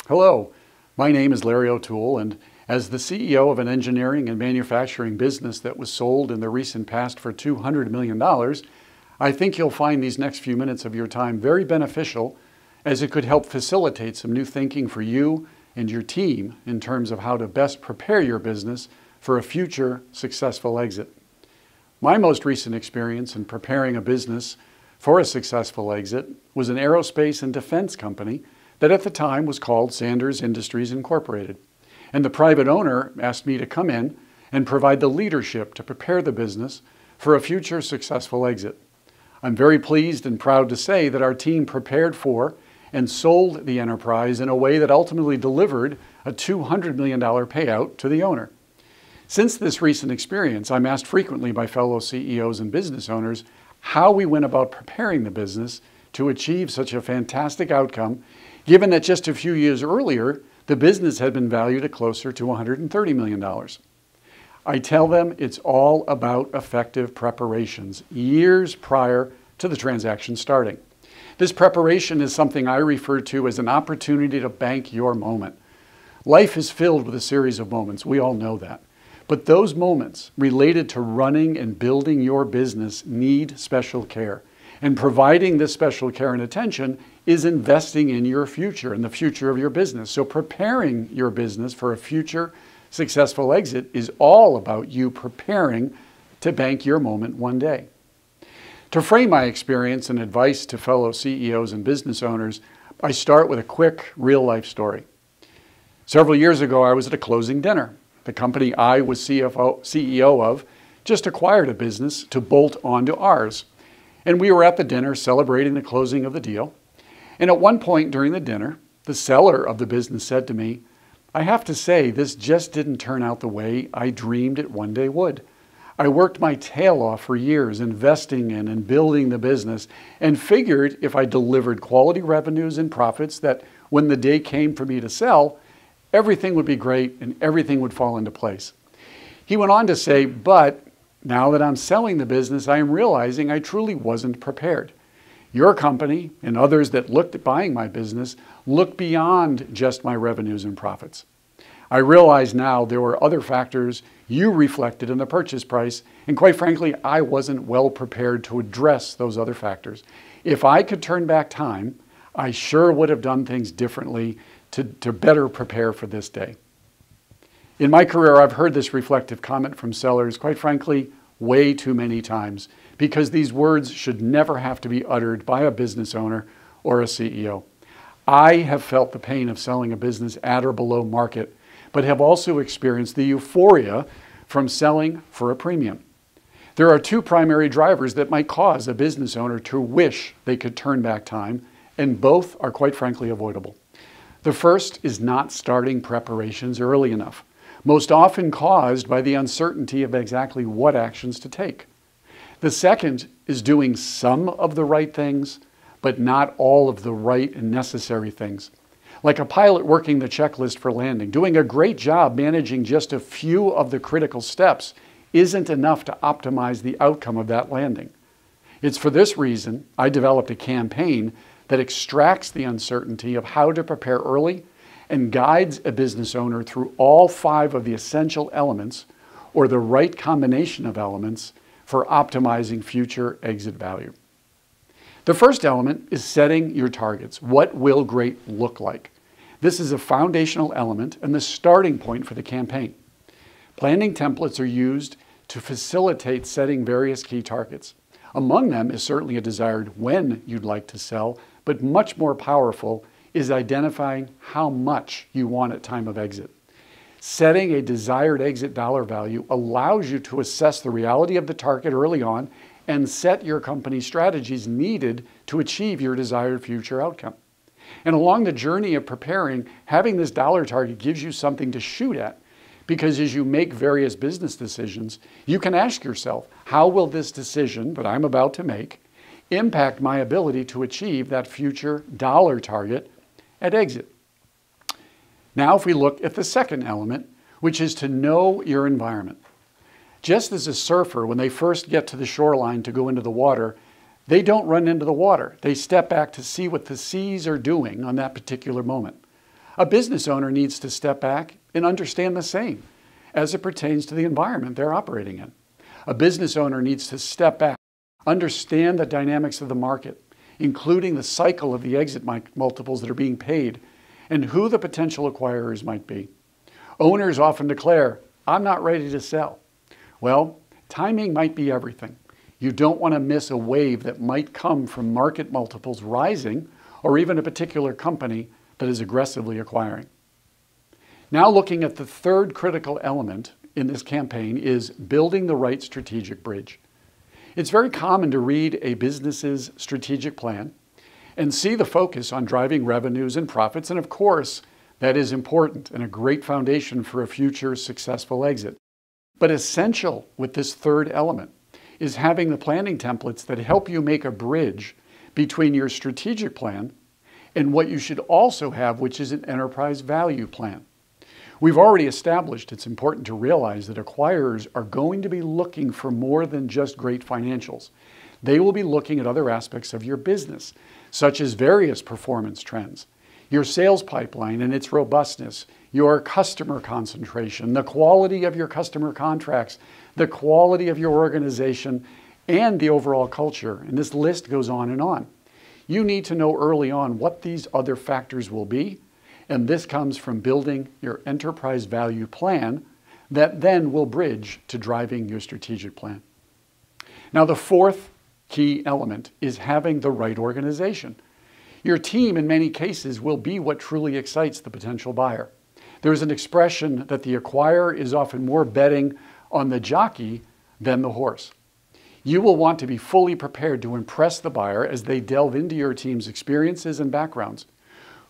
Hello, my name is Larry O'Toole, and as the CEO of an engineering and manufacturing business that was sold in the recent past for $200 million, I think you'll find these next few minutes of your time very beneficial, as it could help facilitate some new thinking for you and your team in terms of how to best prepare your business for a future successful exit. My most recent experience in preparing a business for a successful exit was an aerospace and defense company that at the time was called Sanders Industries Incorporated. And the private owner asked me to come in and provide the leadership to prepare the business for a future successful exit. I'm very pleased and proud to say that our team prepared for and sold the enterprise in a way that ultimately delivered a $200 million payout to the owner. Since this recent experience, I'm asked frequently by fellow CEOs and business owners how we went about preparing the business to achieve such a fantastic outcome, given that just a few years earlier, the business had been valued at closer to $130 million. I tell them it's all about effective preparations years prior to the transaction starting. This preparation is something I refer to as an opportunity to bank your moment. Life is filled with a series of moments, we all know that. But those moments related to running and building your business need special care. And providing this special care and attention is investing in your future and the future of your business. So preparing your business for a future successful exit is all about you preparing to bank your moment one day. To frame my experience and advice to fellow CEOs and business owners, I start with a quick real-life story. Several years ago, I was at a closing dinner. The company I was CEO of just acquired a business to bolt onto ours. And we were at the dinner celebrating the closing of the deal. And at one point during the dinner, the seller of the business said to me, "I have to say, this just didn't turn out the way I dreamed it one day would. I worked my tail off for years investing in and building the business and figured if I delivered quality revenues and profits that when the day came for me to sell, everything would be great and everything would fall into place." He went on to say, "But now that I'm selling the business, I am realizing I truly wasn't prepared. Your company and others that looked at buying my business looked beyond just my revenues and profits. I realize now there were other factors you reflected in the purchase price, and quite frankly, I wasn't well prepared to address those other factors. If I could turn back time, I sure would have done things differently to better prepare for this day." In my career, I've heard this reflective comment from sellers, quite frankly, way too many times, because these words should never have to be uttered by a business owner or a CEO. I have felt the pain of selling a business at or below market, but have also experienced the euphoria from selling for a premium. There are two primary drivers that might cause a business owner to wish they could turn back time, and both are quite frankly avoidable. The first is not starting preparations early enough, most often caused by the uncertainty of exactly what actions to take. The second is doing some of the right things, but not all of the right and necessary things. Like a pilot working the checklist for landing, doing a great job managing just a few of the critical steps isn't enough to optimize the outcome of that landing. It's for this reason I developed a campaign that extracts the uncertainty of how to prepare early and guides a business owner through all 5 of the essential elements, or the right combination of elements, for optimizing future exit value. The first element is setting your targets. What will great look like? This is a foundational element and the starting point for the campaign. Planning templates are used to facilitate setting various key targets. Among them is certainly a desired when you'd like to sell, but much more powerful is identifying how much you want at time of exit. Setting a desired exit dollar value allows you to assess the reality of the target early on and set your company's strategies needed to achieve your desired future outcome. And along the journey of preparing, having this dollar target gives you something to shoot at, because as you make various business decisions, you can ask yourself, how will this decision that I'm about to make impact my ability to achieve that future dollar target at exit? Now, if we look at the second element, which is to know your environment. Just as a surfer, when they first get to the shoreline to go into the water, they don't run into the water. They step back to see what the seas are doing on that particular moment. A business owner needs to step back and understand the same as it pertains to the environment they're operating in. A business owner needs to step back, understand the dynamics of the market, including the cycle of the exit multiples that are being paid and who the potential acquirers might be. Owners often declare, "I'm not ready to sell." Well, timing might be everything. You don't want to miss a wave that might come from market multiples rising or even a particular company that is aggressively acquiring. Now looking at the third critical element in this campaign is building the right strategic bridge. It's very common to read a business's strategic plan and see the focus on driving revenues and profits, and of course, that is important and a great foundation for a future successful exit. But essential with this third element is having the planning templates that help you make a bridge between your strategic plan and what you should also have, which is an enterprise value plan. We've already established it's important to realize that acquirers are going to be looking for more than just great financials. They will be looking at other aspects of your business, such as various performance trends, your sales pipeline and its robustness, your customer concentration, the quality of your customer contracts, the quality of your organization, and the overall culture. And this list goes on and on. You need to know early on what these other factors will be, and this comes from building your enterprise value plan that then will bridge to driving your strategic plan. Now, the fourth key element is having the right organization. Your team, in many cases, will be what truly excites the potential buyer. There's an expression that the acquirer is often more betting on the jockey than the horse. You will want to be fully prepared to impress the buyer as they delve into your team's experiences and backgrounds,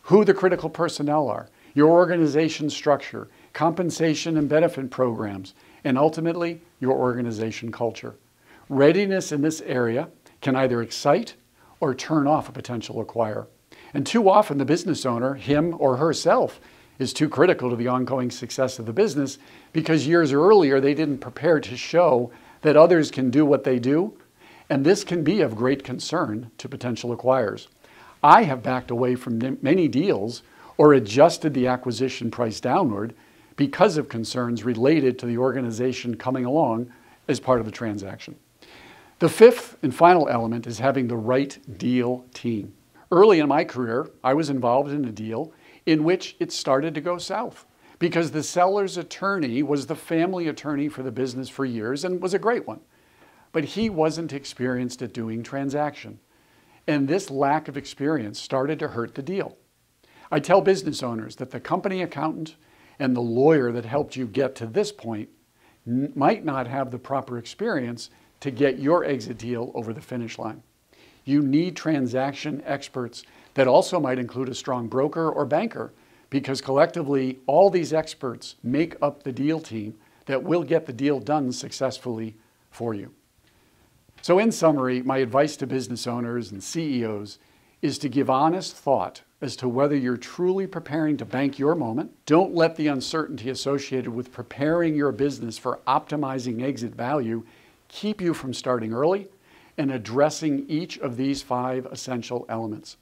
who the critical personnel are, your organization structure, compensation and benefit programs, and ultimately, your organization culture. Readiness in this area can either excite or turn off a potential acquirer. And too often, the business owner, him or herself, is too critical to the ongoing success of the business because years earlier they didn't prepare to show that others can do what they do, and this can be of great concern to potential acquirers. I have backed away from many deals or adjusted the acquisition price downward because of concerns related to the organization coming along as part of the transaction. The fifth and final element is having the right deal team. Early in my career, I was involved in a deal in which it started to go south because the seller's attorney was the family attorney for the business for years and was a great one. But he wasn't experienced at doing transaction. And this lack of experience started to hurt the deal. I tell business owners that the company accountant and the lawyer that helped you get to this point might not have the proper experience to get your exit deal over the finish line. You need transaction experts that also might include a strong broker or banker, because collectively, all these experts make up the deal team that will get the deal done successfully for you. So in summary, my advice to business owners and CEOs is to give honest thought as to whether you're truly preparing to bank your moment. Don't let the uncertainty associated with preparing your business for optimizing exit value keep you from starting early and addressing each of these 5 essential elements.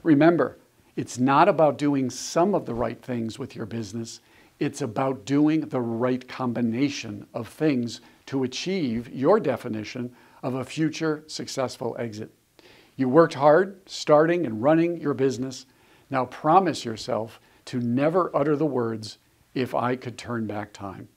Remember, it's not about doing some of the right things with your business. It's about doing the right combination of things to achieve your definition of a future successful exit. You worked hard starting and running your business. Now promise yourself to never utter the words, "If I could turn back time."